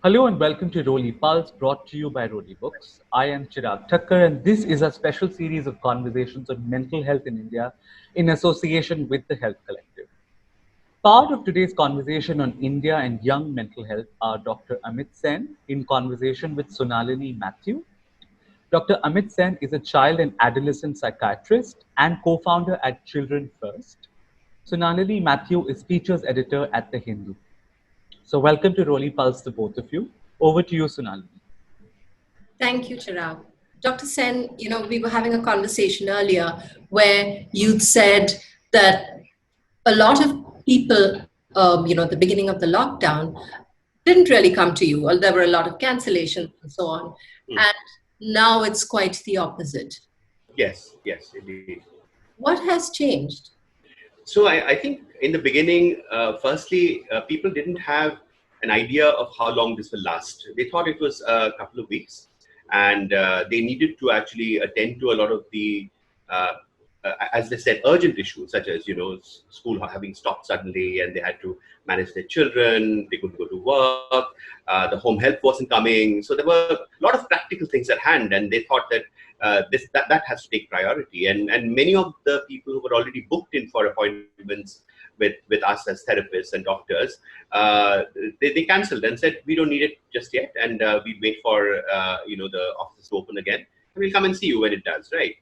Hello and welcome to Roli Pulse, brought to you by Roli Books. I am Chirag Thakkar, and this is a special series of conversations on mental health in India in association with the Health Collective. Part of today's conversation on India and young mental health are Dr. Amit Sen in conversation with Sunalini Mathew. Dr. Amit Sen is a child and adolescent psychiatrist and co-founder at Children First. Sunalini Mathew is features editor at The Hindu. So welcome to Roli Pulse to both of you. Over to you, Sunalini. Thank you, Chirag. Dr. Sen, we were having a conversation earlier where you'd said that a lot of people, the beginning of the lockdown, didn't really come to you. Or there were a lot of cancellations and so on. And now it's quite the opposite. Yes, indeed. What has changed? So I think in the beginning, firstly, people didn't have an idea of how long this will last. They thought it was a couple of weeks, and they needed to actually attend to a lot of the, as they said, urgent issues, such as, school having stopped suddenly and they had to manage their children, they couldn't go to work, the home help wasn't coming. So there were a lot of practical things at hand, and they thought that that has to take priority. And many of the people who were already booked in for appointments with us as therapists and doctors, they cancelled and said, we don't need it just yet, and we wait for the office to open again. We'll come and see you when it does, right?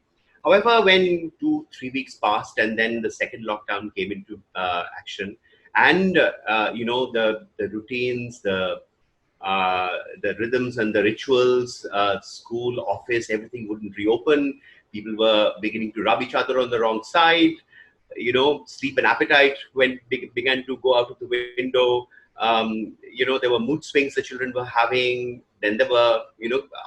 However, when 2-3 weeks passed and then the second lockdown came into action, and the routines, the rhythms and the rituals, school, office, everything wouldn't reopen. People were beginning to rub each other on the wrong side. Sleep and appetite began to go out of the window. There were mood swings the children were having. Then there were,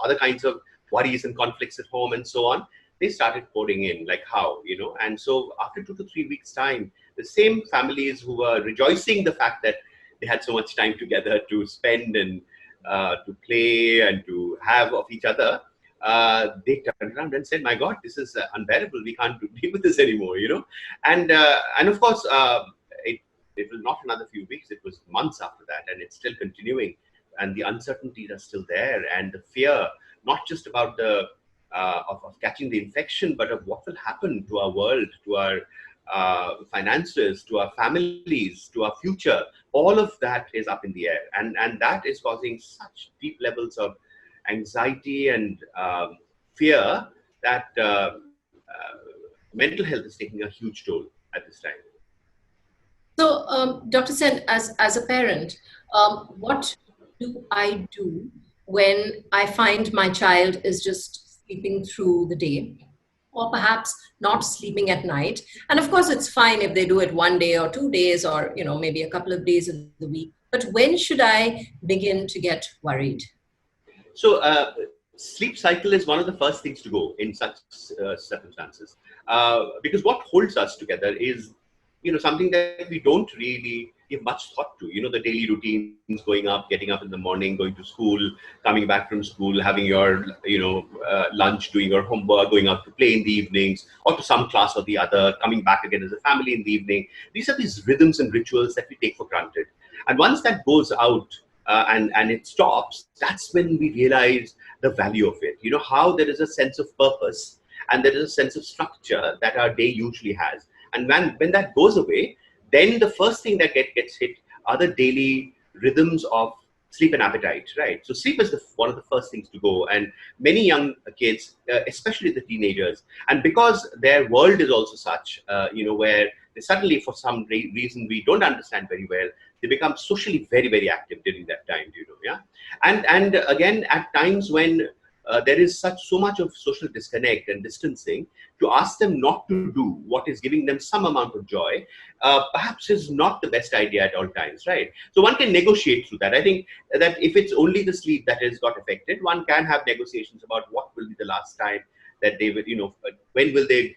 other kinds of worries and conflicts at home and so on. They started pouring in, like how, and so after 2 to 3 weeks time, the same families who were rejoicing the fact that they had so much time together to spend and to play and to have of each other, they turned around and said, my God, this is unbearable. We can't deal with this anymore, And of course, it was not another few weeks. It was months after that, and it's still continuing. And the uncertainties are still there, and the fear, not just about the of catching the infection, but of what will happen to our world, to our finances, to our families, to our future. All of that is up in the air, and that is causing such deep levels of anxiety and fear that mental health is taking a huge toll at this time. So, Dr. Sen, as a parent, what do I do when I find my child is just sleeping through the day, or perhaps not sleeping at night? And of course, it's fine if they do it 1 day or 2 days, or maybe a couple of days in the week. But when should I begin to get worried? So sleep cycle is one of the first things to go in such circumstances, because what holds us together is something that we don't really give much thought to. The daily routines, getting up in the morning, going to school, coming back from school, having your lunch, doing your homework, going out to play in the evenings or to some class or the other, coming back again as a family in the evening. These are these rhythms and rituals that we take for granted. And once that goes out and it stops, that's when we realize the value of it. How there is a sense of purpose and there is a sense of structure that our day usually has. And when that goes away, then the first thing that gets hit are the daily rhythms of sleep and appetite, right? So sleep is one of the first things to go. And many young kids, especially the teenagers, and because their world is also such, where they suddenly, for some reason we don't understand very well, they become socially very, very active during that time, yeah? And again, at times when there is so much of social disconnect and distancing, to ask them not to do what is giving them some amount of joy, perhaps is not the best idea at all times, right? So one can negotiate through that. I think that if it's only the sleep that has got affected, one can have negotiations about what will be the last time that they will, when will they,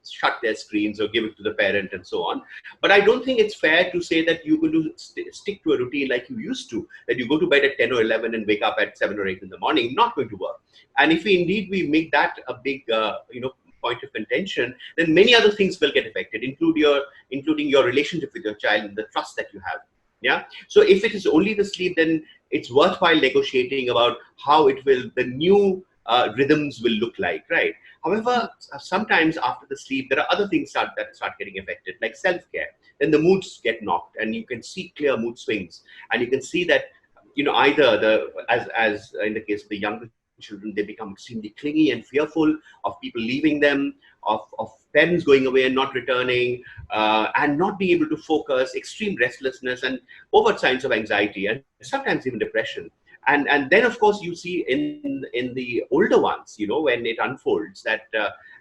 shut their screens or give it to the parent and so on. But I don't think it's fair to say that you're going to stick to a routine like you used to, that you go to bed at 10 or 11 and wake up at 7 or 8 in the morning. Not going to work. And if we make that a big, point of contention, then many other things will get affected, including your relationship with your child and the trust that you have. Yeah. So if it is only the sleep, then it's worthwhile negotiating about how the new rhythms will look like, right? However, sometimes after the sleep, there are other things that start getting affected, like self-care. Then the moods get knocked, and you can see clear mood swings, and you can see that, either as in the case of the younger children, they become extremely clingy and fearful of people leaving them, of parents going away and not returning, and not being able to focus, extreme restlessness, and overt signs of anxiety, and sometimes even depression. And then, of course, you see in the older ones, when it unfolds, that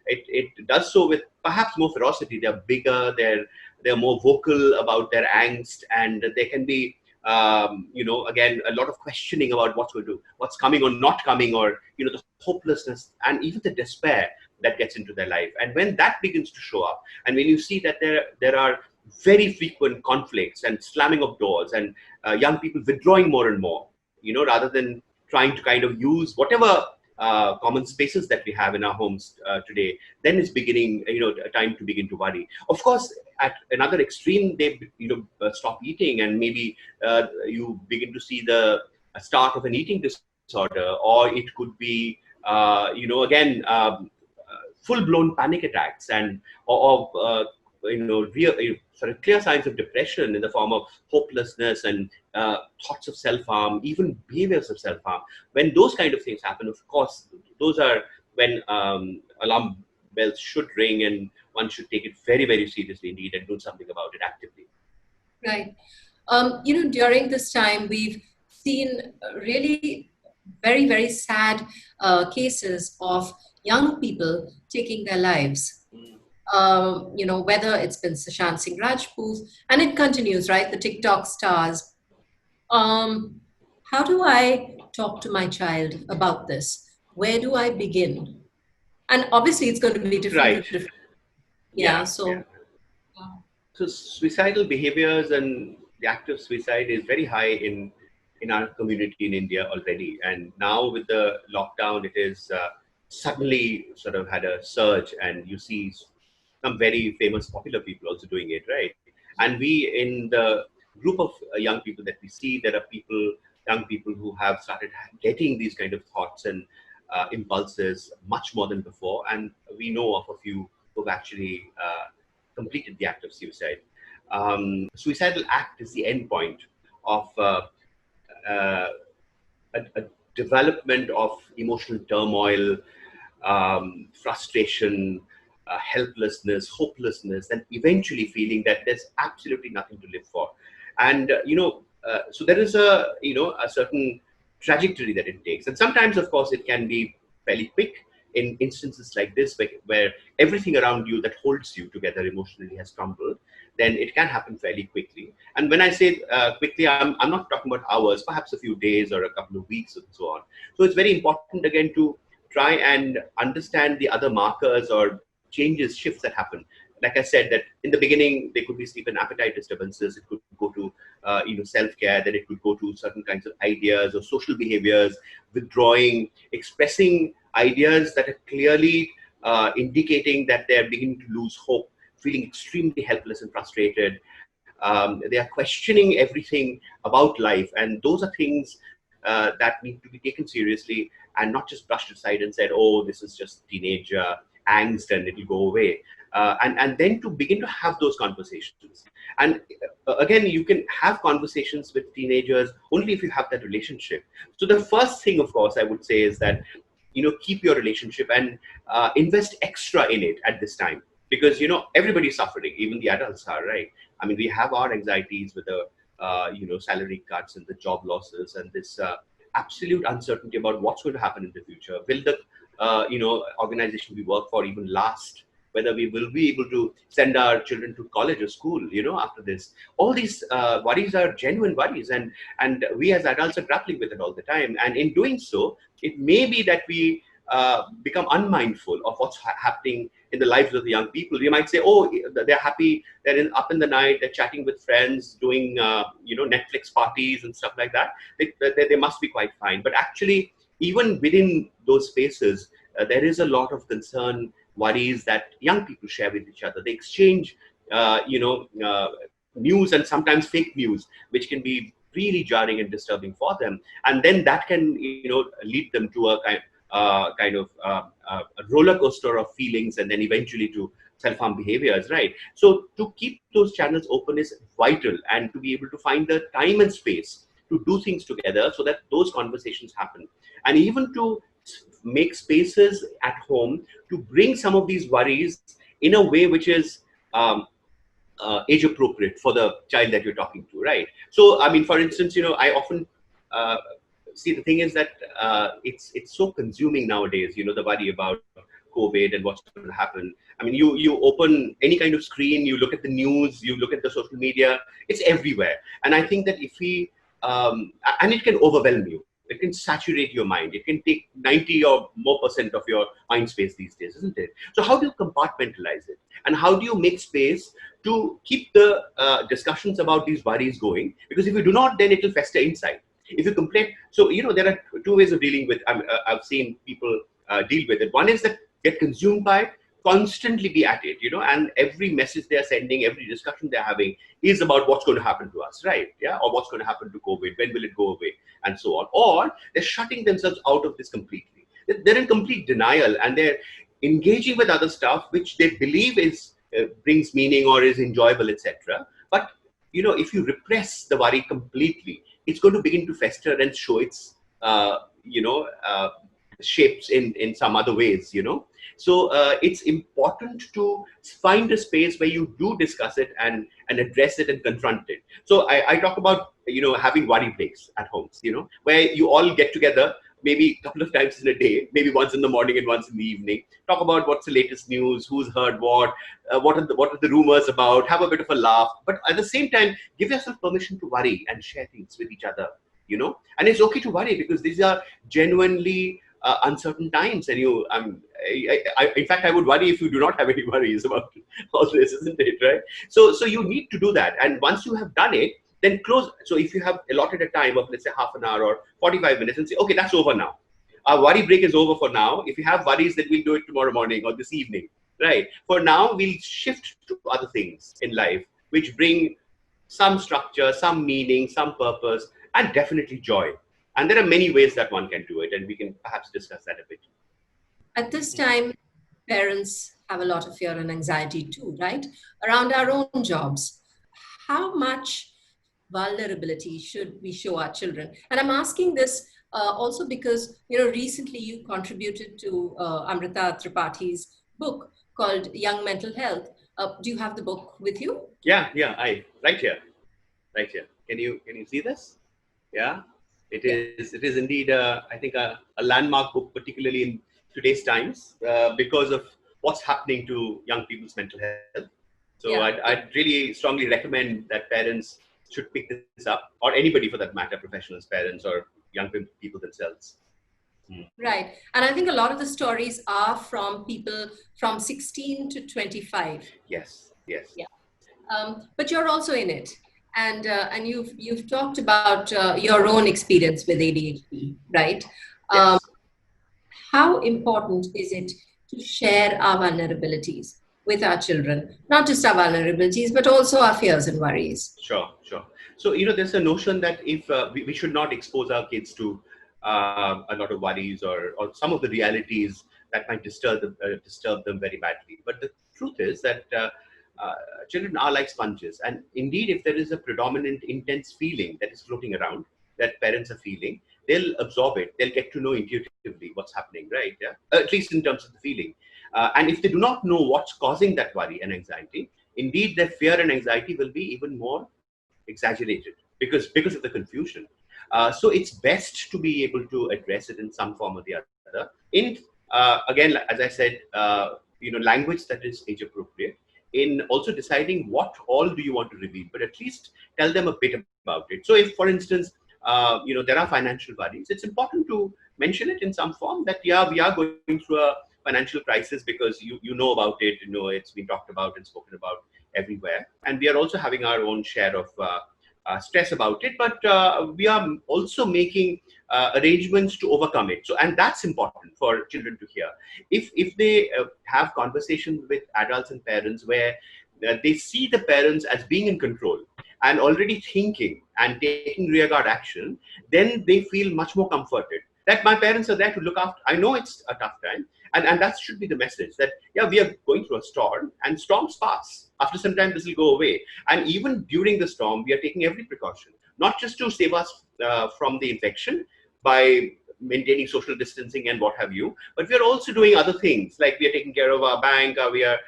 it does so with perhaps more ferocity. They're bigger, they're more vocal about their angst, and there can be again, a lot of questioning about what's coming or not coming, or the hopelessness and even the despair that gets into their life. And when that begins to show up, and when you see that there are very frequent conflicts and slamming of doors, and young people withdrawing more and more, rather than trying to kind of use whatever common spaces that we have in our homes today, then it's beginning, a time to begin to worry. Of course, at another extreme, they stop eating, and maybe you begin to see the start of an eating disorder, or it could be again, full-blown panic attacks, and real sort of clear signs of depression in the form of hopelessness and thoughts of self-harm, even behaviors of self-harm. When those kind of things happen, of course, those are when alarm bells should ring, and one should take it very, very seriously indeed and do something about it actively. Right. During this time, we've seen really very, very sad cases of young people taking their lives. Whether it's been Sushant Singh Rajput, and it continues, right? The TikTok stars. How do I talk to my child about this? Where do I begin? And obviously, it's going to be different. Right. Yeah. So. So suicidal behaviors and the act of suicide is very high in our community in India already. And now with the lockdown, it is suddenly sort of had a surge, and you see some very famous popular people also doing it, right? And we, in the group of young people that we see, there are young people who have started getting these kind of thoughts and impulses much more than before. And we know of a few who've actually completed the act of suicide. Suicidal act is the end point of a development of emotional turmoil, frustration, helplessness, hopelessness, and eventually feeling that there's absolutely nothing to live for. And so there is a certain trajectory that it takes, and sometimes, of course, it can be fairly quick. In instances like this, where everything around you that holds you together emotionally has crumbled, then it can happen fairly quickly. And when I say quickly, I'm not talking about hours, perhaps a few days or a couple of weeks and so on. So it's very important, again, to try and understand the other markers or changes, shifts that happen. Like I said, that in the beginning, there could be sleep and appetite disturbances. It could go to self-care. Then it could go to certain kinds of ideas or social behaviors, withdrawing, expressing ideas that are clearly indicating that they're beginning to lose hope, feeling extremely helpless and frustrated. They are questioning everything about life, and those are things that need to be taken seriously and not just brushed aside and said, "Oh, this is just teenage angst and it'll go away." And then to begin to have those conversations. And again, you can have conversations with teenagers only if you have that relationship. So the first thing, of course, I would say is that, keep your relationship and invest extra in it at this time. Because, everybody's suffering, even the adults are, right? I mean, we have our anxieties with the, salary cuts and the job losses and this absolute uncertainty about what's going to happen in the future. Will the, organization we work for even last? Whether we will be able to send our children to college or school, after this. All these worries are genuine worries, and we as adults are grappling with it all the time. And in doing so, it may be that we become unmindful of what's happening in the lives of the young people. We might say, "Oh, they're happy, they're up in the night, they're chatting with friends, doing Netflix parties and stuff like that. They must be quite fine." But actually, even within those spaces, there is a lot of concern, worries that young people share with each other. They exchange, news and sometimes fake news, which can be really jarring and disturbing for them. And then that can, lead them to a a roller coaster of feelings, and then eventually to self-harm behaviors, right? So to keep those channels open is vital, and to be able to find the time and space to do things together so that those conversations happen. And even to make spaces at home to bring some of these worries in a way which is age appropriate for the child that you're talking to, right? So, I mean, for instance, I often uh, see, the thing is that it's so consuming nowadays. The worry about COVID and what's going to happen. I mean, you open any kind of screen, you look at the news, you look at the social media, it's everywhere. And I think that if we and it can overwhelm you. It can saturate your mind. It can take 90 or more % of your mind space these days, isn't it? So how do you compartmentalize it? And how do you make space to keep the discussions about these worries going? Because if you do not, then it will fester inside. If you complain, so there are two ways of dealing with. I've seen people deal with it. One is that get consumed by it, constantly be at it, and every message they're sending, every discussion they're having is about what's going to happen to us, right? Yeah, or what's going to happen to COVID, when will it go away, and so on. Or they're shutting themselves out of this completely. They're in complete denial, and they're engaging with other stuff which they believe is brings meaning or is enjoyable, etc. But if you repress the worry completely, it's going to begin to fester and show its shapes in some other ways. So it's important to find a space where you do discuss it and address it and confront it. So I talk about having worry breaks at homes, where you all get together maybe a couple of times in a day, maybe once in the morning and once in the evening. Talk about what's the latest news, who's heard what are the rumors about. Have a bit of a laugh, but at the same time, give yourself permission to worry and share things with each other. And it's okay to worry, because these are genuinely uncertain times, and in fact, I would worry if you do not have any worries about all this, isn't it, right? So you need to do that, and once you have done it, then close. So if you have allotted a time of, let's say, half an hour or 45 minutes, and say, okay, that's over now. Our worry break is over for now. If you have worries, then we'll do it tomorrow morning or this evening, right? For now, we'll shift to other things in life which bring some structure, some meaning, some purpose, and definitely joy. And there are many ways that one can do it, and we can perhaps discuss that a bit. At this time, parents have a lot of fear and anxiety too, right? Around our own jobs. How much vulnerability should we show our children? And I'm asking this also because, recently you contributed to Amrita Tripathi's book called Young Mental Health. Do you have the book with you? Yeah, right here. Can you see this? Yeah. It is indeed, I think, a landmark book, particularly in today's times, because of what's happening to young people's mental health. So yeah. I'd really strongly recommend that parents should pick this up, or anybody for that matter, professionals, parents, or young people themselves. Right. And I think a lot of the stories are from people from 16 to 25. Yes. Yeah. But you're also in it. And you've talked about your own experience with ADHD, right? Yes. How important is it to share our vulnerabilities with our children? Not just our vulnerabilities, but also our fears and worries. Sure. So, there's a notion that if we should not expose our kids to a lot of worries or some of the realities that might disturb them very badly. But the truth is that children are like sponges, and indeed, if there is a predominant intense feeling that is floating around that parents are feeling, they'll absorb it. They'll get to know intuitively what's happening, right? Yeah, at least in terms of the feeling. And if they do not know what's causing that worry and anxiety, indeed, their fear and anxiety will be even more exaggerated because of the confusion. So it's best to be able to address it in some form or the other. In again, as I said, language that is age appropriate. In also deciding what all do you want to reveal, but at least tell them a bit about it. So if, for instance, there are financial worries, it's important to mention it in some form that, we are going through a financial crisis because you know about it, it's been talked about and spoken about everywhere. And we are also having our own share of stress about it, but we are also making arrangements to overcome it. So, and that's important for children to hear. If they have conversations with adults and parents where they see the parents as being in control, and already thinking and taking rearguard action, then they feel much more comforted that my parents are there to look after. I know it's a tough time, and that should be the message that, yeah, we are going through a storm, and storms pass. After some time, this will go away. And even during the storm, we are taking every precaution, not just to save us from the infection by maintaining social distancing and what have you, but we are also doing other things, like we are taking care of our bank, we are,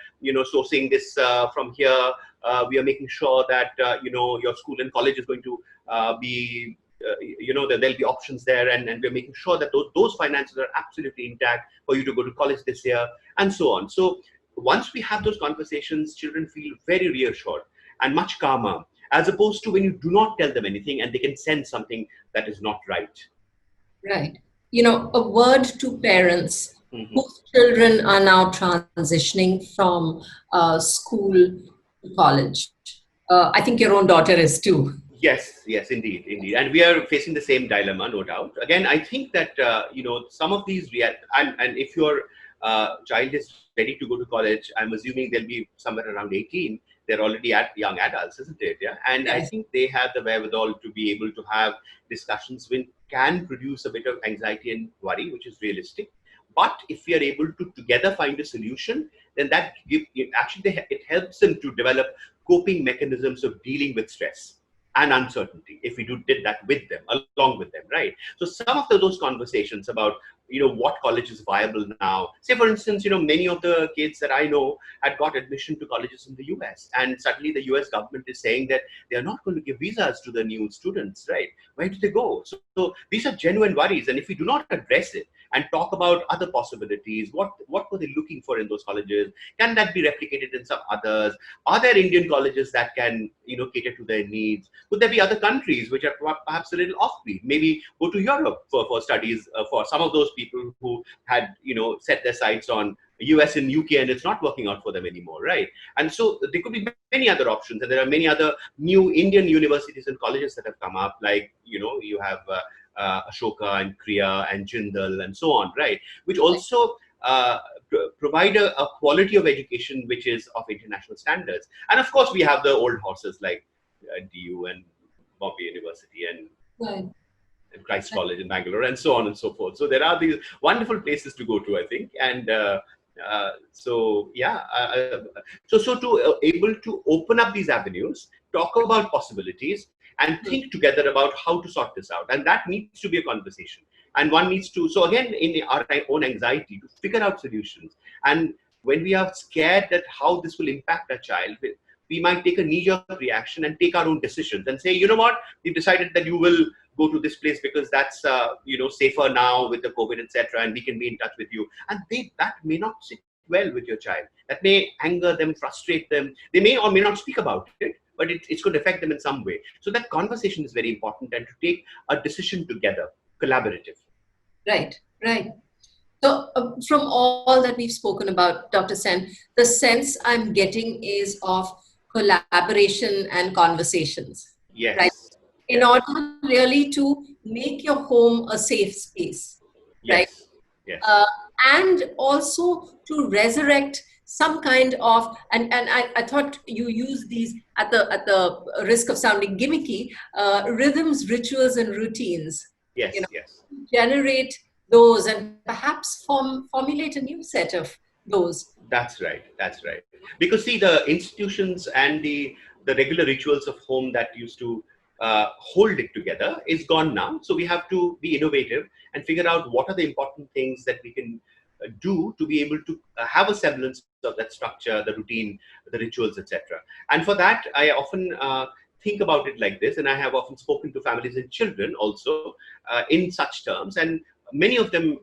sourcing this from here. We are making sure that, your school and college is going to be, that there'll be options there, and we're making sure that those finances are absolutely intact for you to go to college this year, and so on. So once we have those conversations, children feel very reassured and much calmer, as opposed to when you do not tell them anything and they can sense something that is not right. Right. A word to parents whose children are now transitioning from school to college. I think your own daughter is too. Yes, indeed. And we are facing the same dilemma, no doubt. Again, I think that, some of these, and if your child is ready to go to college, I'm assuming they'll be somewhere around 18. They're already young adults, isn't it? Yeah. And yes. I think they have the wherewithal to be able to have discussions which can produce a bit of anxiety and worry, which is realistic. But if we are able to together find a solution, then it helps them to develop coping mechanisms of dealing with stress and uncertainty, if we did that with them, along with them, right? So some of those conversations about, what college is viable now. Say, for instance, many of the kids that I know had got admission to colleges in the US, and suddenly the US government is saying that they are not going to give visas to the new students, right? Where do they go? So these are genuine worries, and if we do not address it and talk about other possibilities, what were they looking for in those colleges? Can that be replicated in some others? Are there Indian colleges that can, cater to their needs? Could there be other countries which are perhaps a little offbeat? Maybe go to Europe for studies for some of those people who had, set their sights on US and UK, and it's not working out for them anymore, right? And so there could be many other options, and there are many other new Indian universities and colleges that have come up, like, you have Ashoka and Kriya and Jindal and so on, right? Which also provide a quality of education which is of international standards. And of course, we have the old horses like DU and Bombay University and Christ College in Bangalore, and so on and so forth. So there are these wonderful places to go to, I think. And so to able to open up these avenues, talk about possibilities, and think together about how to sort this out. And that needs to be a conversation. And one needs to, so again, in our own anxiety, to figure out solutions. And when we are scared that how this will impact our child, we might take a knee-jerk reaction and take our own decisions and say, you know what, we've decided that you will go to this place because that's safer now with the COVID, etc., and we can be in touch with you. And that may not sit well with your child. That may anger them, frustrate them. They may or may not speak about it, but it's going to affect them in some way. So that conversation is very important, and to take a decision together, collaborative. Right. So from all that we've spoken about, Dr. Sen, the sense I'm getting is of collaboration and conversations. Yes. Right? In order really to make your home a safe space. Right? Yes. And also to resurrect some kind of, and I thought you used these at the risk of sounding gimmicky, rhythms, rituals, and routines. Yes. Generate those and perhaps formulate a new set of those. That's right. Because see, the institutions and the regular rituals of home that used to hold it together is gone now. So we have to be innovative and figure out what are the important things that we can do to be able to have a semblance of that structure, the routine, the rituals, etc. And for that, I often think about it like this, and I have often spoken to families and children also in such terms, and many of them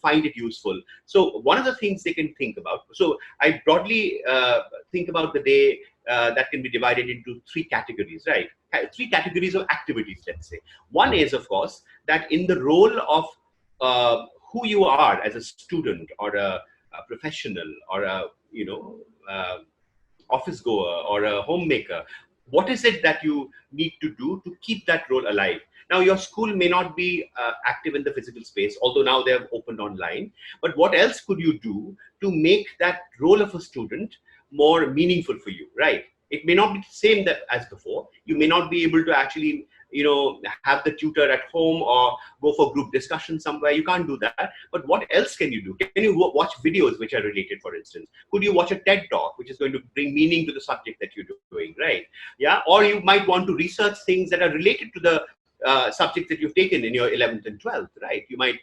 find it useful. So one of the things they can think about, so I broadly think about the day that can be divided into three categories, right? Three categories of activities, let's say. One is, of course, that in the role of who you are as a student or a professional or a office goer or a homemaker, what is it that you need to do to keep that role alive? Now, your school may not be active in the physical space, although now they have opened online. But what else could you do to make that role of a student more meaningful for you, right? It may not be the same as before. You may not be able to actually, have the tutor at home or go for group discussion somewhere. You can't do that. But what else can you do? Can you watch videos which are related, for instance? Could you watch a TED talk, which is going to bring meaning to the subject that you're doing, right? Yeah. Or you might want to research things that are related to the subject that you've taken in your 11th and 12th, right? You might,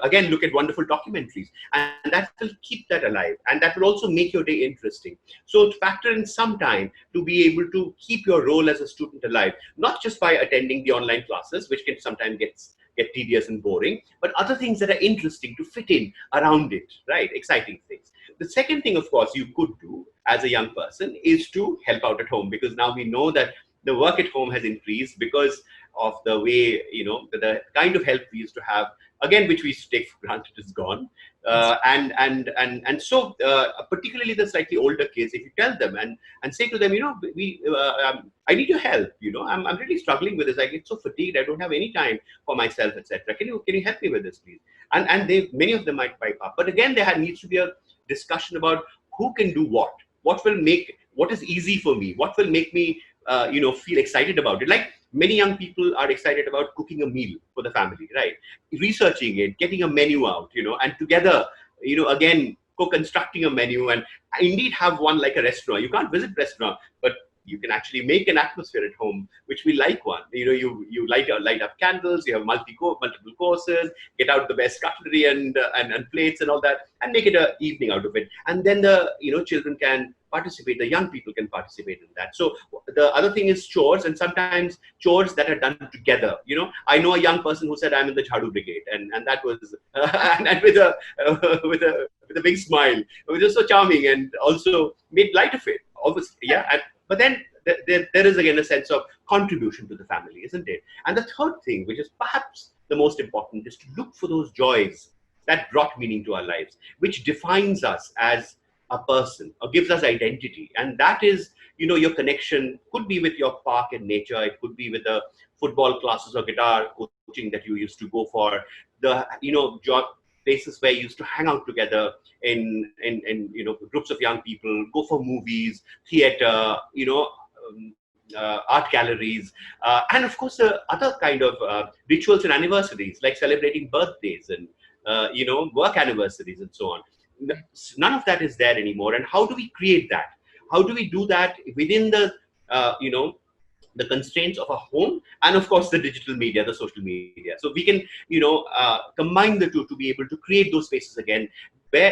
again, look at wonderful documentaries, and that will keep that alive, and that will also make your day interesting. So factor in some time to be able to keep your role as a student alive, not just by attending the online classes, which can sometimes get tedious and boring, but other things that are interesting to fit in around it, right? Exciting things. The second thing, of course, you could do as a young person is to help out at home, because now we know that the work at home has increased because of the way, the kind of help we used to have, again, which we used to take for granted, is gone. So particularly the slightly older kids, if you tell them and say to them, I need your help, I'm really struggling with this. I get so fatigued, I don't have any time for myself, etc. Can you help me with this, please? And many of them might pipe up. But again, there needs to be a discussion about who can do what is easy for me, what will make me feel excited about it. Like many young people are excited about cooking a meal for the family, right? Researching it, getting a menu out, and together, again, co-constructing a menu and indeed have one like a restaurant. You can't visit restaurant, but you can actually make an atmosphere at home, which we like one. You light up candles, you have multiple courses, get out the best cutlery and plates and all that, and make it an evening out of it. And then the children can participate, the young people can participate in that. So the other thing is chores, and sometimes chores that are done together. I know a young person who said, I'm in the Jhadu Brigade, and that was and with a big smile, which was so charming, and also made light of it, obviously. Yeah. But then there is again a sense of contribution to the family, isn't it? And the third thing, which is perhaps the most important, is to look for those joys that brought meaning to our lives, which defines us as a person or gives us identity. And that is, your connection could be with your park and nature. It could be with the football classes or guitar coaching that you used to go for, the, job places where you used to hang out together in groups of young people, go for movies, theater, art galleries, and of course other kind of rituals and anniversaries, like celebrating birthdays and work anniversaries and so on. None of that is there anymore. And how do we create that? How do we do that within the the constraints of a home, and of course the digital media, the social media? So we can combine the two to be able to create those spaces again,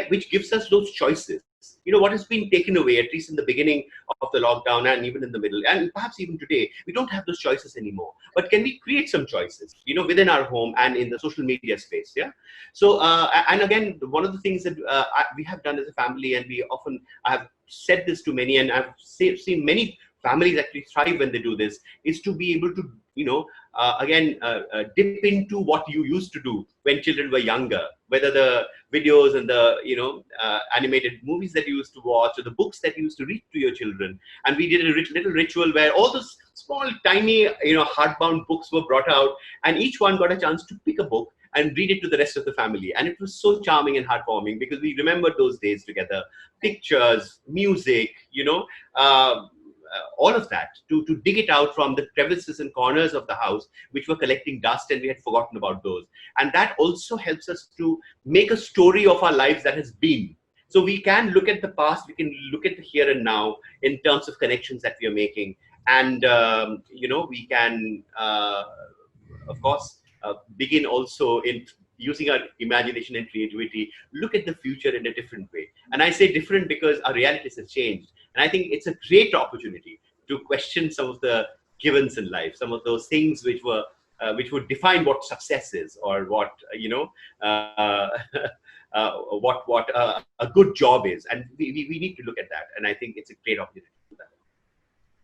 which gives us those choices. What has been taken away, at least in the beginning of the lockdown and even in the middle, and perhaps even today, we don't have those choices anymore. But can we create some choices, within our home and in the social media space? Yeah. So, and again, one of the things that we have done as a family, and I have said this to many, and I've seen many families actually thrive when they do this, is to be able to, dip into what you used to do when children were younger, whether the videos and the, animated movies that you used to watch, or the books that you used to read to your children. And we did a little ritual where all those small, tiny, hardbound books were brought out, and each one got a chance to pick a book and read it to the rest of the family. And it was so charming and heartwarming, because we remembered those days together, pictures, music, all of that, to dig it out from the crevices and corners of the house, which were collecting dust, and we had forgotten about those. And that also helps us to make a story of our lives that has been. So we can look at the past, we can look at the here and now in terms of connections that we are making. And, we can, of course, begin also in using our imagination and creativity, look at the future in a different way. And I say different because our realities have changed. And I think it's a great opportunity to question some of the givens in life, some of those things which would define what success is, or what, what a good job is. And we need to look at that. And I think it's a great opportunity to do that.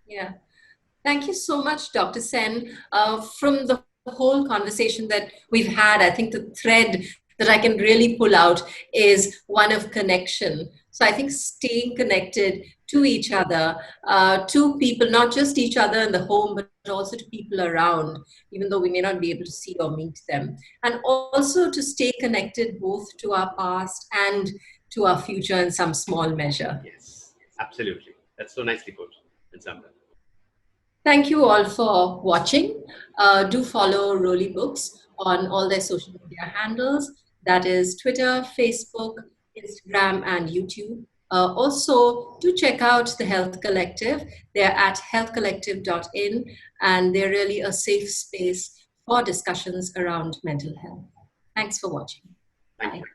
Yeah. Thank you so much, Dr. Sen. From the whole conversation that we've had, I think the thread that I can really pull out is one of connection. So I think staying connected to each other, to people, not just each other in the home, but also to people around, even though we may not be able to see or meet them. And also to stay connected both to our past and to our future in some small measure. Yes, absolutely. That's so nicely put in Samra. Thank you all for watching. Do follow Roli Books on all their social media handles. That is Twitter, Facebook, Instagram, and YouTube. Also, do check out the Health Collective. They're at healthcollective.in, and they're really a safe space for discussions around mental health. Thanks for watching. Thank Bye. you.